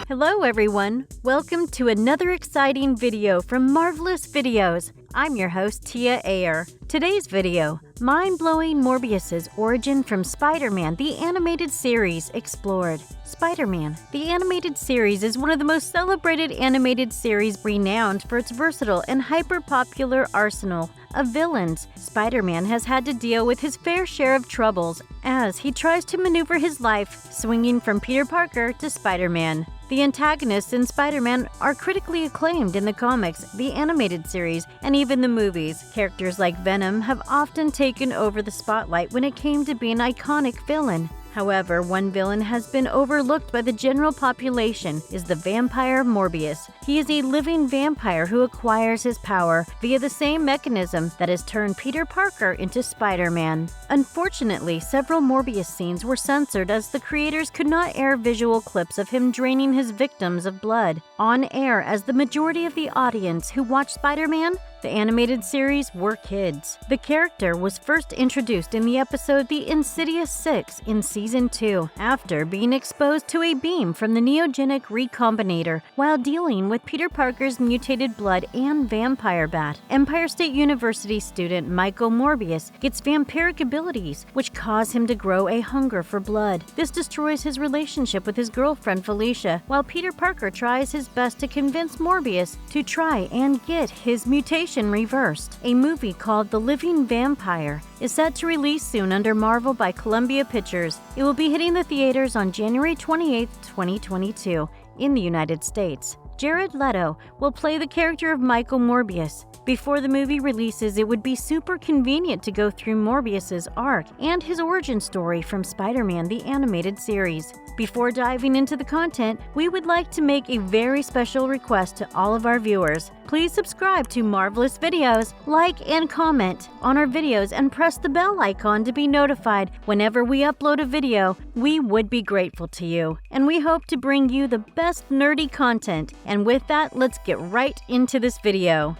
Hello everyone! Welcome to another exciting video from Marvelous Videos. I'm your host, Tia Ayer. Today's video, mind-blowing Morbius's origin from Spider-Man, the animated series, explored. Spider-Man, the animated series, is one of the most celebrated animated series renowned for its versatile and hyper-popular arsenal of villains. Spider-Man has had to deal with his fair share of troubles as he tries to maneuver his life, swinging from Peter Parker to Spider-Man. The antagonists in Spider-Man are critically acclaimed in the comics, the animated series, and even the movies. Characters like Venom have often taken over the spotlight when it came to being an iconic villain. However, one villain has been overlooked by the general population is the vampire Morbius. He is a living vampire who acquires his power via the same mechanism that has turned Peter Parker into Spider-Man. Unfortunately, several Morbius scenes were censored as the creators could not air visual clips of him draining his victims of blood on air, as the majority of the audience who watched Spider-Man, the animated series, were kids. The character was first introduced in the episode The Insidious Six in Season 2, after being exposed to a beam from the neogenic Recombinator while dealing with Peter Parker's mutated blood and vampire bat. Empire State University student Michael Morbius gets vampiric abilities, which cause him to grow a hunger for blood. This destroys his relationship with his girlfriend Felicia, while Peter Parker tries his best to convince Morbius to try and get his mutation reversed. A movie called The Living Vampire is set to release soon under Marvel by Columbia Pictures. It will be hitting the theaters on January 28, 2022 in the United States. Jared Leto will play the character of Michael Morbius. Before the movie releases, it would be super convenient to go through Morbius's arc and his origin story from Spider-Man the animated series. Before diving into the content, we would like to make a very special request to all of our viewers. Please subscribe to Marvelous Videos, like and comment on our videos, and press the bell icon to be notified whenever we upload a video. We would be grateful to you, and we hope to bring you the best nerdy content. And with that, let's get right into this video.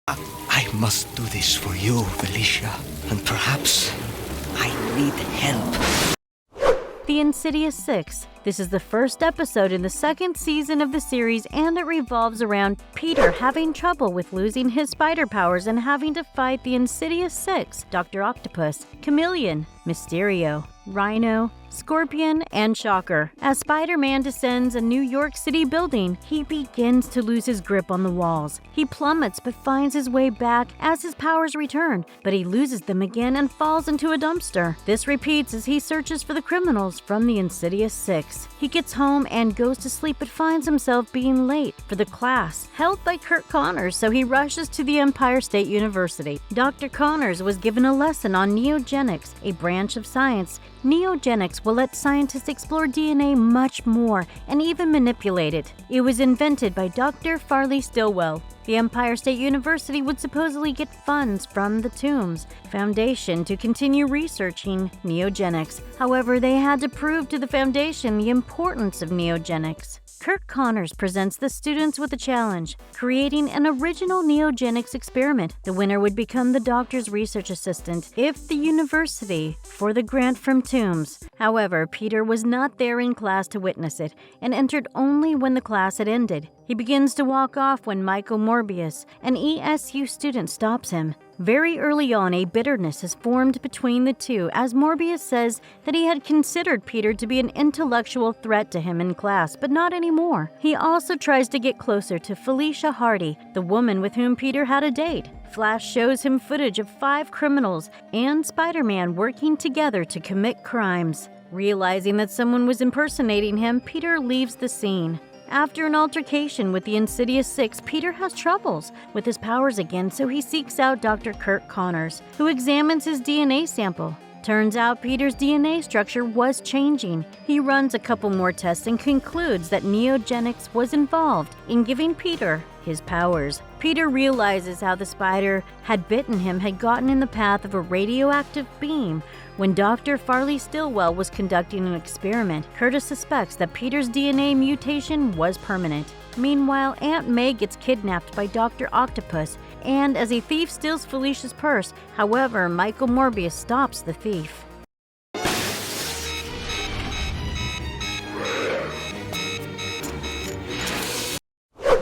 I must do this for you, Felicia, and perhaps I need help. The Insidious Six. This is the first episode in the second season of the series, and it revolves around Peter having trouble with losing his spider powers and having to fight the Insidious Six: Dr. Octopus, Chameleon, Mysterio, Rhino, Scorpion, and Shocker. As Spider-Man descends a New York City building, he begins to lose his grip on the walls. He plummets but finds his way back as his powers return, but he loses them again and falls into a dumpster. This repeats as he searches for the criminals from the Insidious Six. He gets home and goes to sleep but finds himself being late for the class held by Curt Connors, so he rushes to the Empire State University. Dr. Connors was given a lesson on neogenics, a branch of science. Neogenics will let scientists explore DNA much more and even manipulate it. It was invented by Dr. Farley Stillwell. The Empire State University would supposedly get funds from the Tombs Foundation to continue researching neogenics. However, they had to prove to the Foundation the importance of neogenics. Curt Connors presents the students with a challenge, creating an original neogenics experiment. The winner would become the doctor's research assistant if the university for the grant from Tombs. However, Peter was not there in class to witness it and entered only when the class had ended. He begins to walk off when Michael Morbius, an ESU student, stops him. Very early on, a bitterness is formed between the two, as Morbius says that he had considered Peter to be an intellectual threat to him in class, but not anymore. He also tries to get closer to Felicia Hardy, the woman with whom Peter had a date. Flash shows him footage of 5 criminals and Spider-Man working together to commit crimes. Realizing that someone was impersonating him, Peter leaves the scene. After an altercation with the Insidious Six, Peter has troubles with his powers again, so he seeks out Dr. Curt Connors, who examines his DNA sample. Turns out Peter's DNA structure was changing. He runs a couple more tests and concludes that neogenics was involved in giving Peter his powers. Peter realizes how the spider had bitten him had gotten in the path of a radioactive beam. When Dr. Farley Stillwell was conducting an experiment, Curtis suspects that Peter's DNA mutation was permanent. Meanwhile, Aunt May gets kidnapped by Dr. Octopus, and as a thief steals Felicia's purse. However, Michael Morbius stops the thief.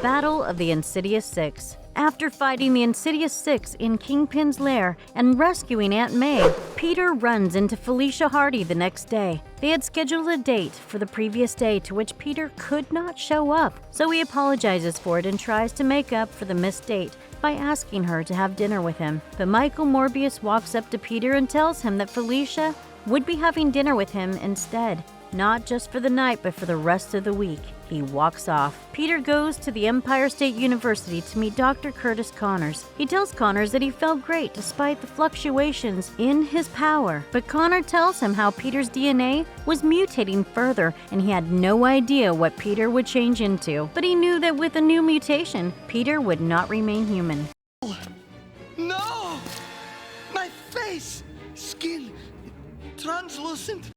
Battle of the Insidious Six. After fighting the Insidious Six in Kingpin's lair and rescuing Aunt May, Peter runs into Felicia Hardy the next day. They had scheduled a date for the previous day to which Peter could not show up, so he apologizes for it and tries to make up for the missed date by asking her to have dinner with him. But Michael Morbius walks up to Peter and tells him that Felicia would be having dinner with him instead. Not just for the night, but for the rest of the week. He walks off. Peter goes to the Empire State University to meet Dr. Curtis Connors. He tells Connors that he felt great despite the fluctuations in his power. But Connor tells him how Peter's DNA was mutating further and he had no idea what Peter would change into. But he knew that with a new mutation, Peter would not remain human. No! My face! Skin! Translucent!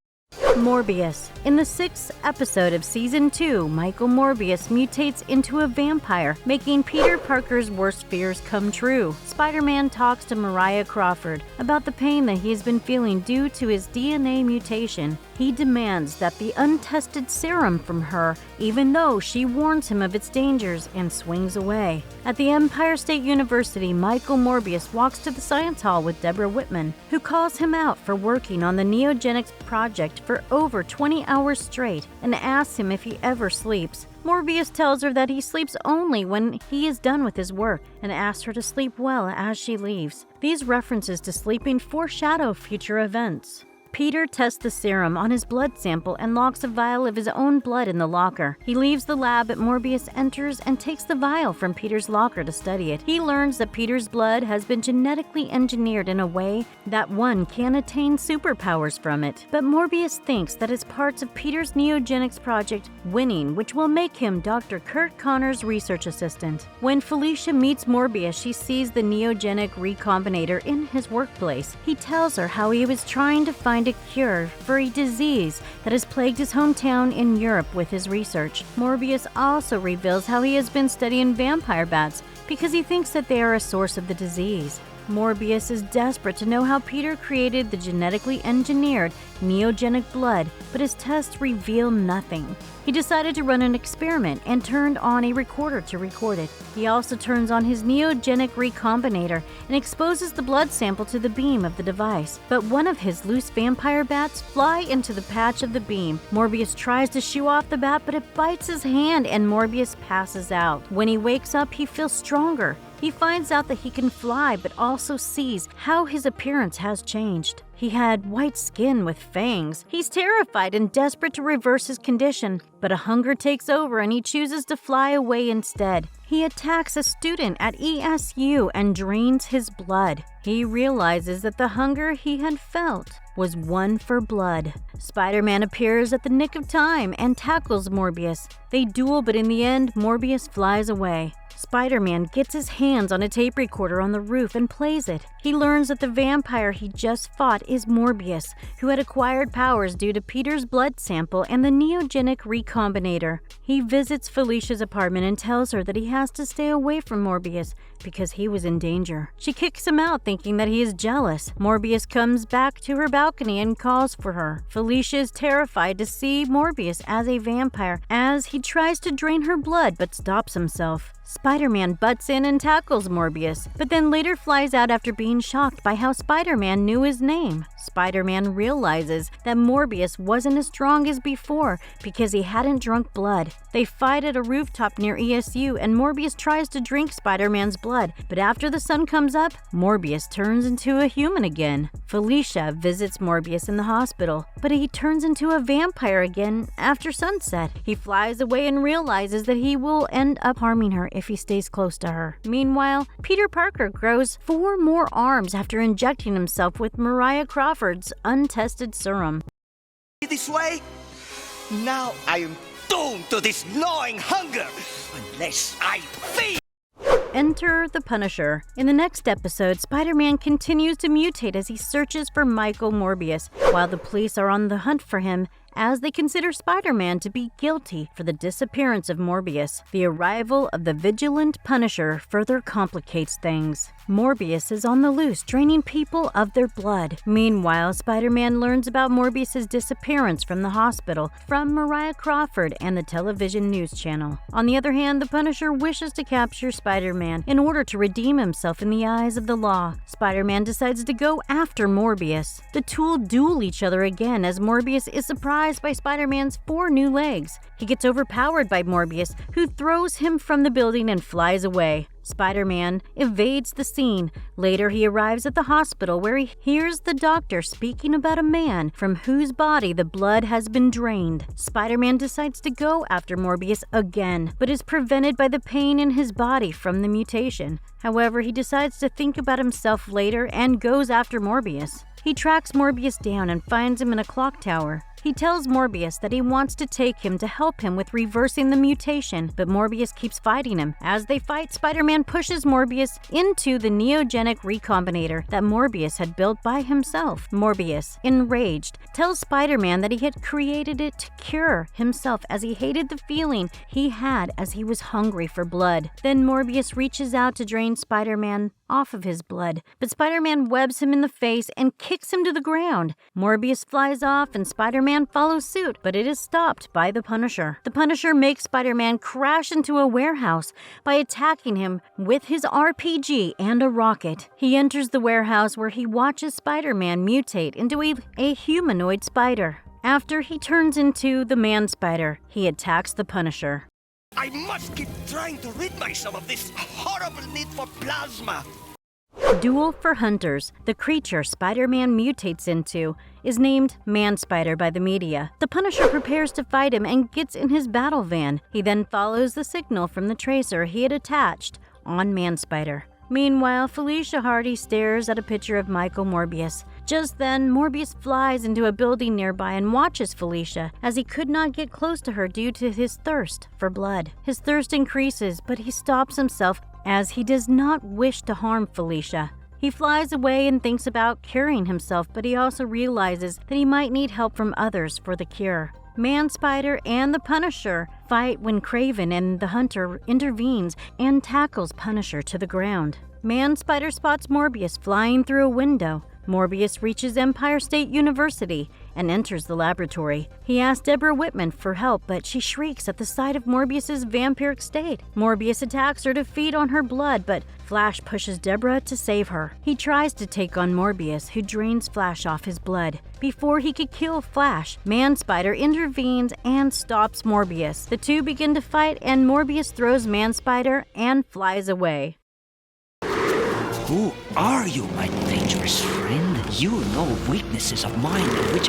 Morbius. In the 6th episode of Season 2, Michael Morbius mutates into a vampire, making Peter Parker's worst fears come true. Spider-Man talks to Mariah Crawford about the pain that he has been feeling due to his DNA mutation. He demands that the untested serum from her, even though she warns him of its dangers, and swings away. At the Empire State University, Michael Morbius walks to the science hall with Deborah Whitman, who calls him out for working on the Neogenics project for over 20 hours straight and asks him if he ever sleeps. Morbius tells her that he sleeps only when he is done with his work and asks her to sleep well as she leaves. These references to sleeping foreshadow future events. Peter tests the serum on his blood sample and locks a vial of his own blood in the locker. He leaves the lab, but Morbius enters and takes the vial from Peter's locker to study it. He learns that Peter's blood has been genetically engineered in a way that one can attain superpowers from it. But Morbius thinks that it's parts of Peter's Neogenics project winning, which will make him Dr. Kurt Connors' research assistant. When Felicia meets Morbius, she sees the Neogenic Recombinator in his workplace. He tells her how he was trying to find a cure for a disease that has plagued his hometown in Europe with his research. Morbius also reveals how he has been studying vampire bats because he thinks that they are a source of the disease. Morbius is desperate to know how Peter created the genetically engineered neogenic blood, but his tests reveal nothing. He decided to run an experiment and turned on a recorder to record it. He also turns on his neogenic recombinator and exposes the blood sample to the beam of the device. But one of his loose vampire bats fly into the patch of the beam. Morbius tries to shoo off the bat, but it bites his hand and Morbius passes out. When he wakes up, he feels stronger. He finds out that he can fly, but also sees how his appearance has changed. He had white skin with fangs. He's terrified and desperate to reverse his condition, but a hunger takes over and he chooses to fly away instead. He attacks a student at ESU and drains his blood. He realizes that the hunger he had felt was one for blood. Spider-Man appears at the nick of time and tackles Morbius. They duel, but in the end, Morbius flies away. Spider-Man gets his hands on a tape recorder on the roof and plays it. He learns that the vampire he just fought is Morbius, who had acquired powers due to Peter's blood sample and the neogenic recombinator. He visits Felicia's apartment and tells her that he has to stay away from Morbius because he was in danger. She kicks him out, thinking that he is jealous. Morbius comes back to her balcony and calls for her. Felicia is terrified to see Morbius as a vampire as he tries to drain her blood but stops himself. Spider-Man butts in and tackles Morbius, but then later flies out after being shocked by how Spider-Man knew his name. Spider-Man realizes that Morbius wasn't as strong as before because he hadn't drunk blood. They fight at a rooftop near ESU and Morbius tries to drink Spider-Man's blood, but after the sun comes up, Morbius turns into a human again. Felicia visits Morbius in the hospital, but he turns into a vampire again after sunset. He flies away and realizes that he will end up harming her if he stays close to her. Meanwhile, Peter Parker grows 4 more arms after injecting himself with Mariah Crawford's untested serum. This way? Now I am doomed to this gnawing hunger unless I feed. Enter the Punisher. In the next episode, Spider-Man continues to mutate as he searches for Michael Morbius. While the police are on the hunt for him, as they consider Spider-Man to be guilty for the disappearance of Morbius. The arrival of the vigilant Punisher further complicates things. Morbius is on the loose, draining people of their blood. Meanwhile, Spider-Man learns about Morbius' disappearance from the hospital from Mariah Crawford and the television news channel. On the other hand, the Punisher wishes to capture Spider-Man in order to redeem himself in the eyes of the law. Spider-Man decides to go after Morbius. The two duel each other again as Morbius is surprised by Spider-Man's 4 new legs. He gets overpowered by Morbius, who throws him from the building and flies away. Spider-Man evades the scene. Later, he arrives at the hospital where he hears the doctor speaking about a man from whose body the blood has been drained. Spider-Man decides to go after Morbius again, but is prevented by the pain in his body from the mutation. However, he decides to think about himself later and goes after Morbius. He tracks Morbius down and finds him in a clock tower. He tells Morbius that he wants to take him to help him with reversing the mutation, but Morbius keeps fighting him. As they fight, Spider-Man pushes Morbius into the neogenic recombinator that Morbius had built by himself. Morbius, enraged, tells Spider-Man that he had created it to cure himself as he hated the feeling he had as he was hungry for blood. Then Morbius reaches out to drain Spider-Man off of his blood, but Spider-Man webs him in the face and kicks him to the ground. Morbius flies off and Spider-Man follows suit, but it is stopped by the Punisher. The Punisher makes Spider-Man crash into a warehouse by attacking him with his RPG and a rocket. He enters the warehouse where he watches Spider-Man mutate into a humanoid spider. After he turns into the Manspider, he attacks the Punisher. I must keep trying to rid myself of this horrible need for plasma. Duel for Hunters. The creature Spider-Man mutates into is named Manspider by the media. The Punisher prepares to fight him and gets in his battle van. He then follows the signal from the tracer he had attached on Manspider. Meanwhile, Felicia Hardy stares at a picture of Michael Morbius. Just then, Morbius flies into a building nearby and watches Felicia, as he could not get close to her due to his thirst for blood. His thirst increases, but he stops himself as he does not wish to harm Felicia. He flies away and thinks about curing himself, but he also realizes that he might need help from others for the cure. Manspider and the Punisher fight when Kraven and the Hunter intervenes and tackles Punisher to the ground. Manspider spots Morbius flying through a window. Morbius reaches Empire State University and enters the laboratory. He asks Deborah Whitman for help, but she shrieks at the sight of Morbius's vampiric state. Morbius attacks her to feed on her blood, but Flash pushes Deborah to save her. He tries to take on Morbius, who drains Flash off his blood. Before he could kill Flash, Manspider intervenes and stops Morbius. The two begin to fight, and Morbius throws Manspider and flies away. Who are you, my dangerous friend? You know weaknesses of mine which...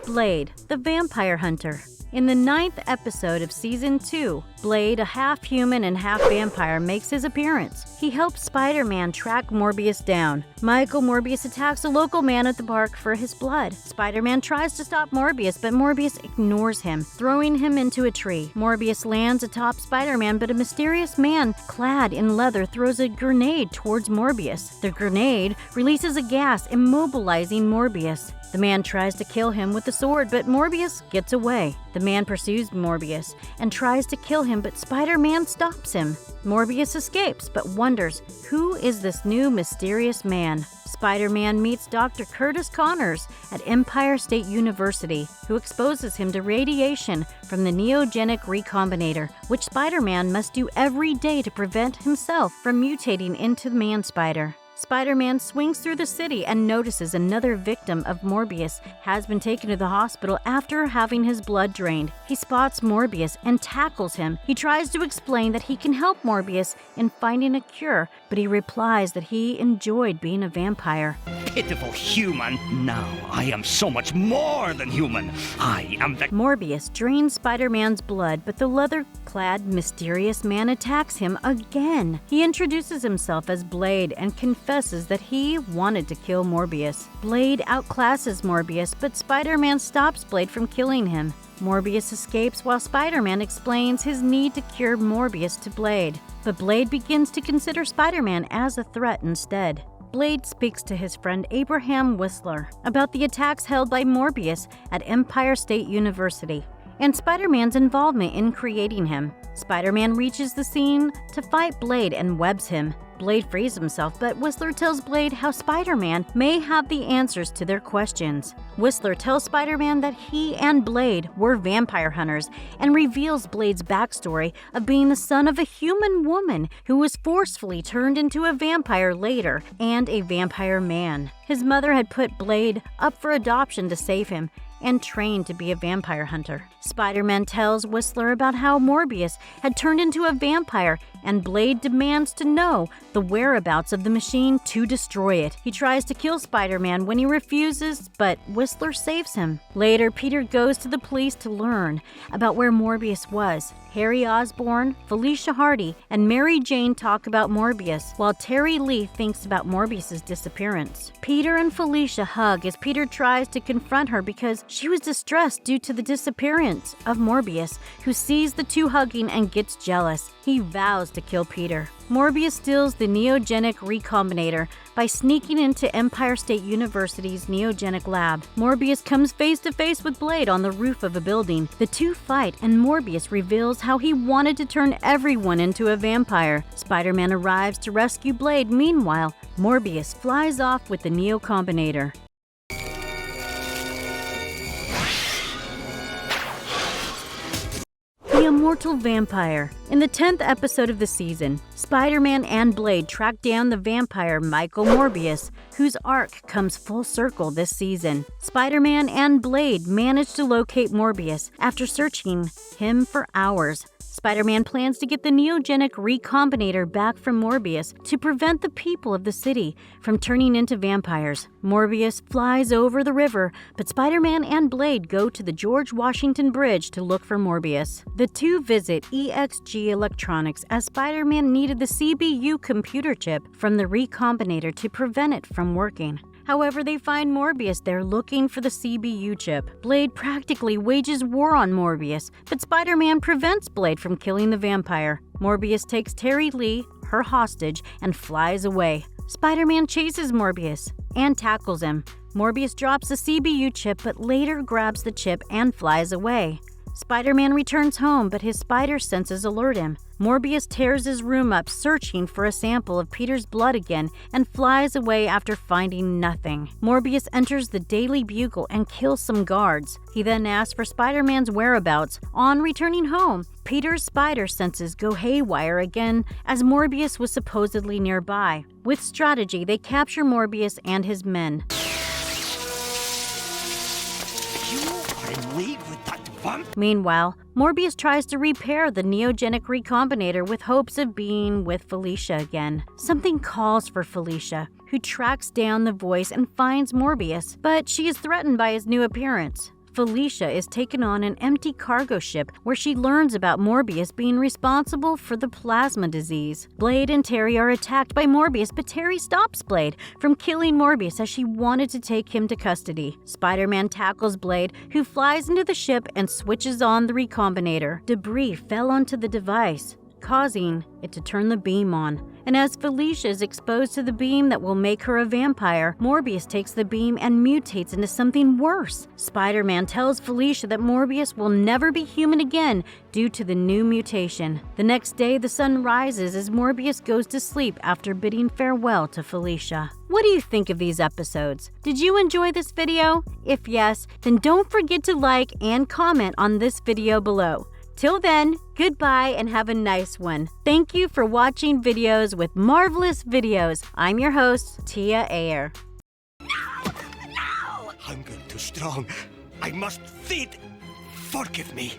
Blade, the vampire hunter. In the 9th episode of Season 2, Blade, a half-human and half-vampire, makes his appearance. He helps Spider-Man track Morbius down. Michael Morbius attacks a local man at the park for his blood. Spider-Man tries to stop Morbius, but Morbius ignores him, throwing him into a tree. Morbius lands atop Spider-Man, but a mysterious man clad in leather throws a grenade towards Morbius. The grenade releases a gas, immobilizing Morbius. The man tries to kill him with a sword, but Morbius gets away. The man pursues Morbius and tries to kill him, but Spider-Man stops him. Morbius escapes, but wonders, who is this new mysterious man? Spider-Man meets Dr. Curtis Connors at Empire State University, who exposes him to radiation from the neogenic recombinator, which Spider-Man must do every day to prevent himself from mutating into the Manspider. Spider-Man swings through the city and notices another victim of Morbius has been taken to the hospital after having his blood drained. He spots Morbius and tackles him. He tries to explain that he can help Morbius in finding a cure, but he replies that he enjoyed being a vampire. Pitiful human. Now I am so much more than human. I am the... Morbius drains Spider-Man's blood, but the leather-clad mysterious man attacks him again. He introduces himself as Blade and confesses that he wanted to kill Morbius. Blade outclasses Morbius, but Spider-Man stops Blade from killing him. Morbius escapes while Spider-Man explains his need to cure Morbius to Blade, but Blade begins to consider Spider-Man as a threat instead. Blade speaks to his friend Abraham Whistler about the attacks held by Morbius at Empire State University and Spider-Man's involvement in creating him. Spider-Man reaches the scene to fight Blade and webs him. Blade frees himself, but Whistler tells Blade how Spider-Man may have the answers to their questions. Whistler tells Spider-Man that he and Blade were vampire hunters and reveals Blade's backstory of being the son of a human woman who was forcefully turned into a vampire later and a vampire man. His mother had put Blade up for adoption to save him and trained to be a vampire hunter. Spider-Man tells Whistler about how Morbius had turned into a vampire, and Blade demands to know the whereabouts of the machine to destroy it. He tries to kill Spider-Man when he refuses, but Whistler saves him. Later, Peter goes to the police to learn about where Morbius was. Harry Osborn, Felicia Hardy, and Mary Jane talk about Morbius, while Terry Lee thinks about Morbius's disappearance. Peter and Felicia hug as Peter tries to confront her because she was distressed due to the disappearance of Morbius, who sees the two hugging and gets jealous. He vows to kill Peter. Morbius steals the neogenic recombinator by sneaking into Empire State University's neogenic lab. Morbius comes face to face with Blade on the roof of a building. The two fight, and Morbius reveals how he wanted to turn everyone into a vampire. Spider-Man arrives to rescue Blade. Meanwhile, Morbius flies off with the neocombinator. The Immortal Vampire. In the 10th episode of the season, Spider-Man and Blade track down the vampire Michael Morbius, whose arc comes full circle this season. Spider-Man and Blade manage to locate Morbius after searching him for hours. Spider-Man plans to get the neogenic recombinator back from Morbius to prevent the people of the city from turning into vampires. Morbius flies over the river, but Spider-Man and Blade go to the George Washington Bridge to look for Morbius. The two visit EXG Electronics as Spider-Man needed the CBU computer chip from the recombinator to prevent it from working. However, they find Morbius there looking for the CBU chip. Blade practically wages war on Morbius, but Spider-Man prevents Blade from killing the vampire. Morbius takes Terry Lee, her hostage, and flies away. Spider-Man chases Morbius and tackles him. Morbius drops the CBU chip, but later grabs the chip and flies away. Spider-Man returns home, but his spider senses alert him. Morbius tears his room up, searching for a sample of Peter's blood again, and flies away after finding nothing. Morbius enters the Daily Bugle and kills some guards. He then asks for Spider-Man's whereabouts. On returning home, Peter's spider senses go haywire again as Morbius was supposedly nearby. With strategy, they capture Morbius and his men. You are in league with that vamp? Meanwhile, Morbius tries to repair the neogenic recombinator with hopes of being with Felicia again. Something calls for Felicia, who tracks down the voice and finds Morbius, but she is threatened by his new appearance. Felicia is taken on an empty cargo ship where she learns about Morbius being responsible for the plasma disease. Blade and Terry are attacked by Morbius, but Terry stops Blade from killing Morbius as she wanted to take him to custody. Spider-Man tackles Blade, who flies into the ship and switches on the recombinator. Debris fell onto the device, causing it to turn the beam on. And as Felicia is exposed to the beam that will make her a vampire, Morbius takes the beam and mutates into something worse. Spider-Man tells Felicia that Morbius will never be human again due to the new mutation. The next day, the sun rises as Morbius goes to sleep after bidding farewell to Felicia. What do you think of these episodes? Did you enjoy this video? If yes, then don't forget to like and comment on this video below. Till then, goodbye and have a nice one. Thank you for watching videos with marvelous videos. I'm your host, Tia Ayer. No! No! Hunger too strong. I must feed. Forgive me.